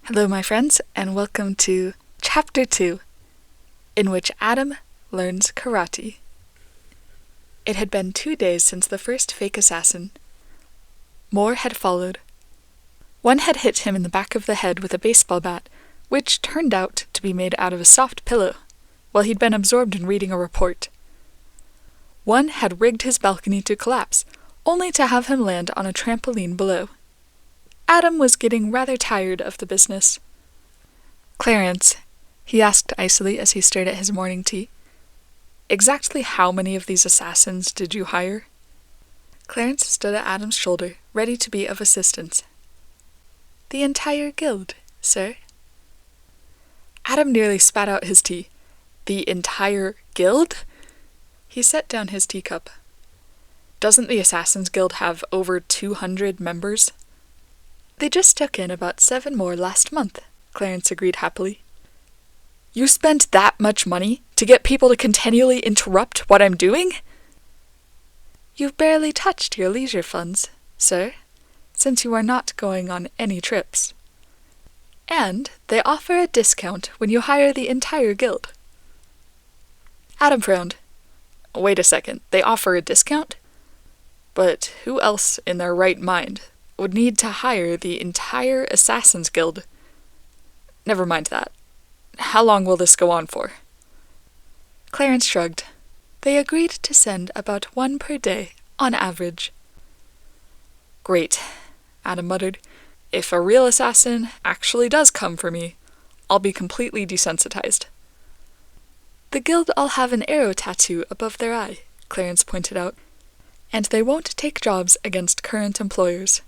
Hello, my friends, and welcome to Chapter 2, in which Adam learns karate. It had been 2 days since the first fake assassin. More had followed. One had hit him in the back of the head with a baseball bat, which turned out to be made out of a soft pillow, while he'd been absorbed in reading a report. One had rigged his balcony to collapse, only to have him land on a trampoline below. Adam was getting rather tired of the business. "Clarence," he asked icily as he stirred at his morning tea, "exactly how many of these assassins did you hire?" Clarence stood at Adam's shoulder, ready to be of assistance. "The entire guild, sir." Adam nearly spat out his tea. "The entire guild?" He set down his teacup. "Doesn't the Assassin's Guild have over 200 members?" "They just took in about 7 more last month," Clarence agreed happily. "You spent that much money to get people to continually interrupt what I'm doing?" "You've barely touched your leisure funds, sir, since you are not going on any trips. And they offer a discount when you hire the entire guild." Adam frowned. "Wait a second, they offer a discount? But who else in their right mind would need to hire the entire Assassin's Guild? Never mind that. How long will this go on for?" Clarence shrugged. "They agreed to send about 1 per day, on average." "Great," Adam muttered. "If a real assassin actually does come for me, I'll be completely desensitized." "The guild all have an arrow tattoo above their eye," Clarence pointed out, "and they won't take jobs against current employers."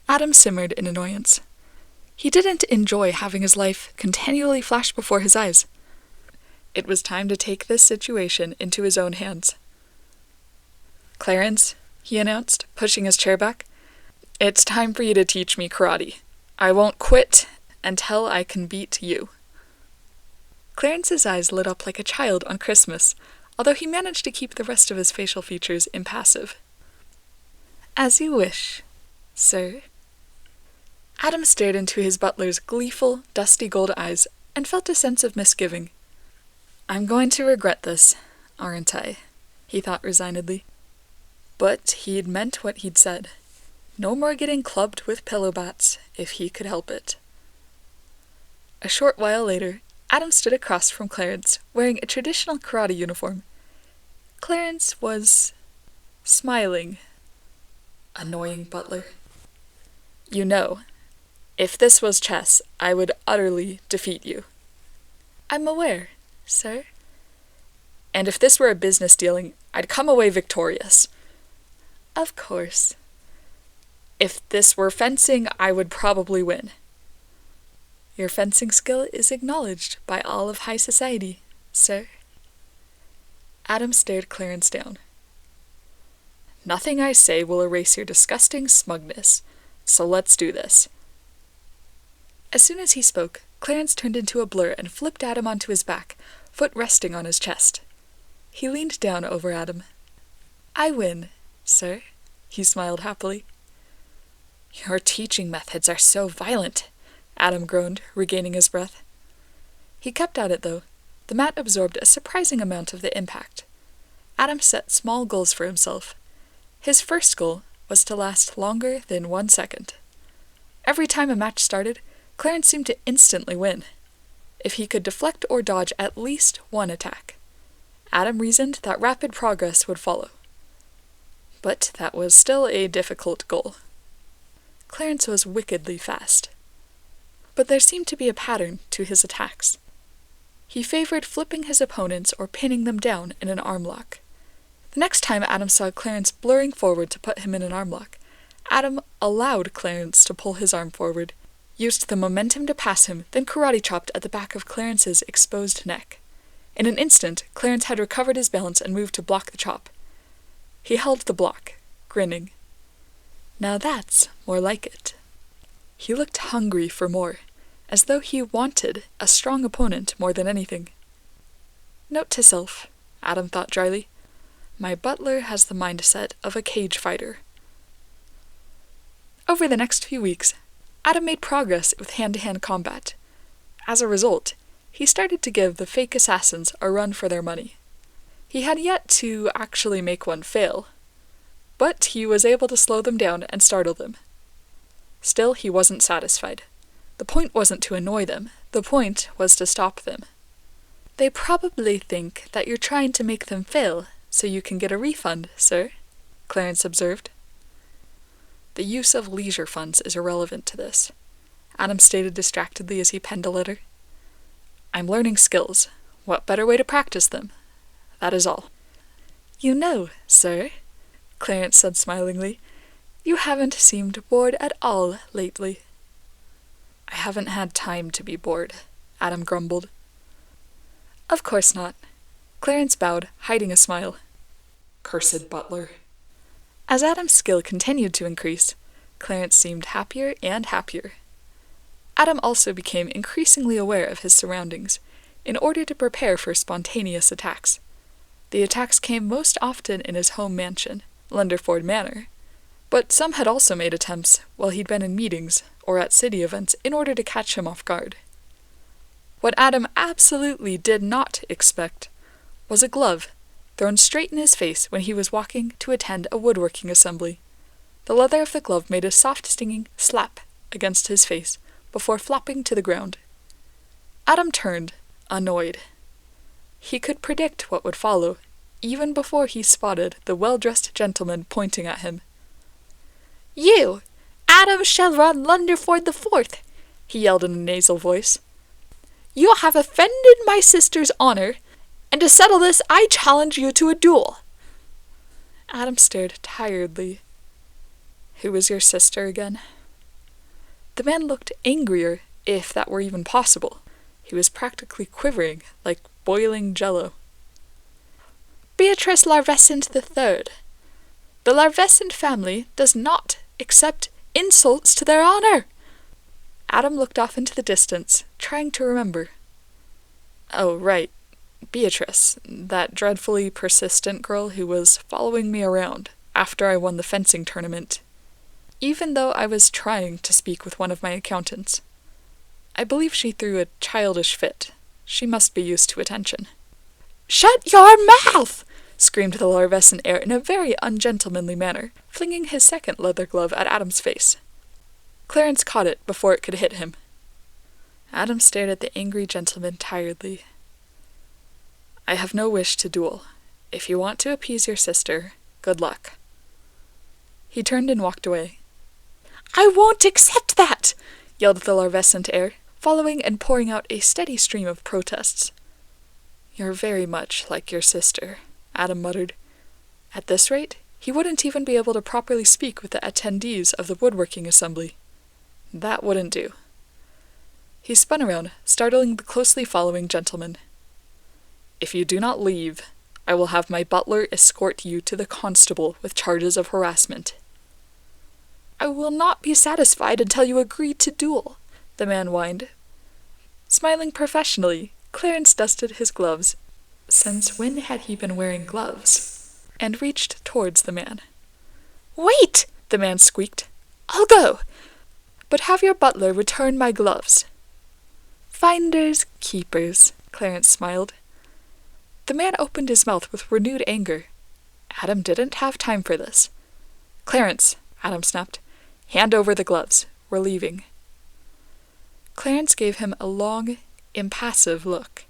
Adam simmered in annoyance. He didn't enjoy having his life continually flash before his eyes. It was time to take this situation into his own hands. "Clarence," he announced, pushing his chair back, "it's time for you to teach me karate. I won't quit until I can beat you." Clarence's eyes lit up like a child on Christmas, although he managed to keep the rest of his facial features impassive. "As you wish, sir." Adam stared into his butler's gleeful, dusty gold eyes and felt a sense of misgiving. "I'm going to regret this, aren't I?" he thought resignedly. But he'd meant what he'd said. No more getting clubbed with pillow bats, if he could help it. A short while later, Adam stood across from Clarence, wearing a traditional karate uniform. Clarence was smiling. "Annoying butler. You know, if this was chess, I would utterly defeat you." "I'm aware, sir." "And if this were a business dealing, I'd come away victorious." "Of course." "If this were fencing, I would probably win." "Your fencing skill is acknowledged by all of high society, sir." Adam stared Clarence down. "Nothing I say will erase your disgusting smugness, so let's do this." As soon as he spoke, Clarence turned into a blur and flipped Adam onto his back, foot resting on his chest. He leaned down over Adam. "I win, sir," he smiled happily. "Your teaching methods are so violent," Adam groaned, regaining his breath. He kept at it, though. The mat absorbed a surprising amount of the impact. Adam set small goals for himself. His first goal was to last longer than 1 second. Every time a match started, Clarence seemed to instantly win. If he could deflect or dodge at least 1 attack, Adam reasoned that rapid progress would follow. But that was still a difficult goal. Clarence was wickedly fast. But there seemed to be a pattern to his attacks. He favored flipping his opponents or pinning them down in an arm lock. The next time Adam saw Clarence blurring forward to put him in an arm lock, Adam allowed Clarence to pull his arm forward, used the momentum to pass him, then karate chopped at the back of Clarence's exposed neck. In an instant, Clarence had recovered his balance and moved to block the chop. He held the block, grinning. Now that's more like it. He looked hungry for more, as though he wanted a strong opponent more than anything. Note to self, Adam thought dryly. My butler has the mindset of a cage fighter. Over the next few weeks, Adam made progress with hand-to-hand combat. As a result, he started to give the fake assassins a run for their money. He had yet to actually make one fail, but he was able to slow them down and startle them. Still, he wasn't satisfied. The point wasn't to annoy them, the point was to stop them. "They probably think that you're trying to make them fail, so you can get a refund, sir," Clarence observed. "The use of leisure funds is irrelevant to this," Adam stated distractedly as he penned a letter. "I'm learning skills. What better way to practice them? That is all." "You know, sir," Clarence said smilingly, "you haven't seemed bored at all lately." "I haven't had time to be bored," Adam grumbled. "Of course not." Clarence bowed, hiding a smile. "Cursed butler." As Adam's skill continued to increase, Clarence seemed happier and happier. Adam also became increasingly aware of his surroundings, in order to prepare for spontaneous attacks. The attacks came most often in his home mansion, Lunderford Manor, but some had also made attempts while he'd been in meetings or at city events in order to catch him off guard. What Adam absolutely did not expect was a glove thrown straight in his face when he was walking to attend a woodworking assembly. The leather of the glove made a soft stinging slap against his face before flopping to the ground. Adam turned, annoyed. He could predict what would follow, even before he spotted the well-dressed gentleman pointing at him. "You, Adam Shelron Lunderford the Fourth," he yelled in a nasal voice. "You have offended my sister's honor, and to settle this I challenge you to a duel." Adam stared tiredly. "Who is your sister again?" The man looked angrier, if that were even possible. He was practically quivering, like boiling jello. "Beatrice Larvescent III. The Larvescent family does not accept insults to their honor." Adam looked off into the distance, trying to remember. "Oh, right. Beatrice, that dreadfully persistent girl who was following me around after I won the fencing tournament, even though I was trying to speak with one of my accountants. I believe she threw a childish fit. She must be used to attention." "Shut your mouth!" screamed the Larvescent heir in a very ungentlemanly manner, flinging his second leather glove at Adam's face. Clarence caught it before it could hit him. Adam stared at the angry gentleman tiredly. "I have no wish to duel. If you want to appease your sister, good luck." He turned and walked away. "I won't accept that!" yelled the Larvescent heir, following and pouring out a steady stream of protests. "You're very much like your sister," Adam muttered. At this rate, he wouldn't even be able to properly speak with the attendees of the woodworking assembly. That wouldn't do. He spun around, startling the closely following gentleman. "If you do not leave, I will have my butler escort you to the constable with charges of harassment." "I will not be satisfied until you agree to duel," the man whined. Smiling professionally, Clarence dusted his gloves. Since when had he been wearing gloves? And reached towards the man. "Wait!" the man squeaked. "I'll go. But have your butler return my gloves." "Finders, keepers," Clarence smiled. The man opened his mouth with renewed anger. Adam didn't have time for this. "Clarence," Adam snapped, "hand over the gloves. We're leaving." Clarence gave him a long, impassive look,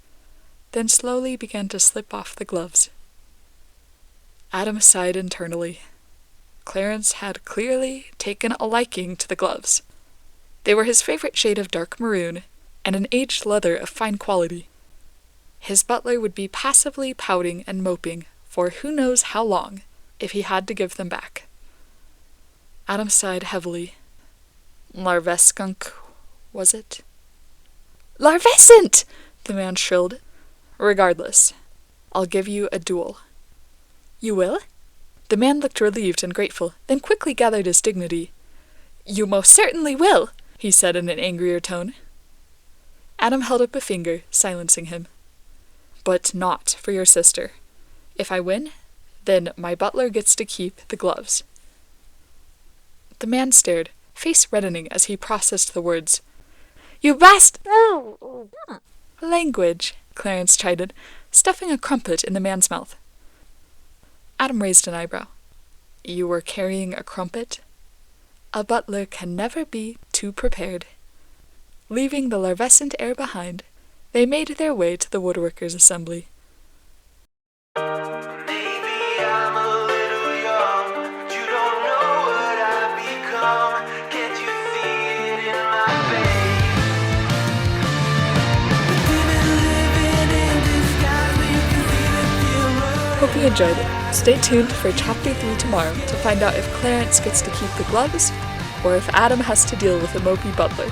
then slowly began to slip off the gloves. Adam sighed internally. Clarence had clearly taken a liking to the gloves. They were his favorite shade of dark maroon, and an aged leather of fine quality. His butler would be passively pouting and moping for who knows how long if he had to give them back. Adam sighed heavily. "Larveskunk, was it?" "Larvescent!" the man shrilled. "Regardless, I'll give you a duel." "You will?" The man looked relieved and grateful, then quickly gathered his dignity. "You most certainly will," he said in an angrier tone. Adam held up a finger, silencing him. "But not for your sister. If I win, then my butler gets to keep the gloves." The man stared, face reddening as he processed the words. "You bast—" "Language," Clarence chided, stuffing a crumpet in the man's mouth. Adam raised an eyebrow. "You were carrying a crumpet?" A butler can never be too prepared. Leaving the larvescent air behind, they made their way to the woodworkers' assembly. Hope you enjoyed it. Stay tuned for Chapter 3 tomorrow to find out if Clarence gets to keep the gloves, or if Adam has to deal with a mopey butler.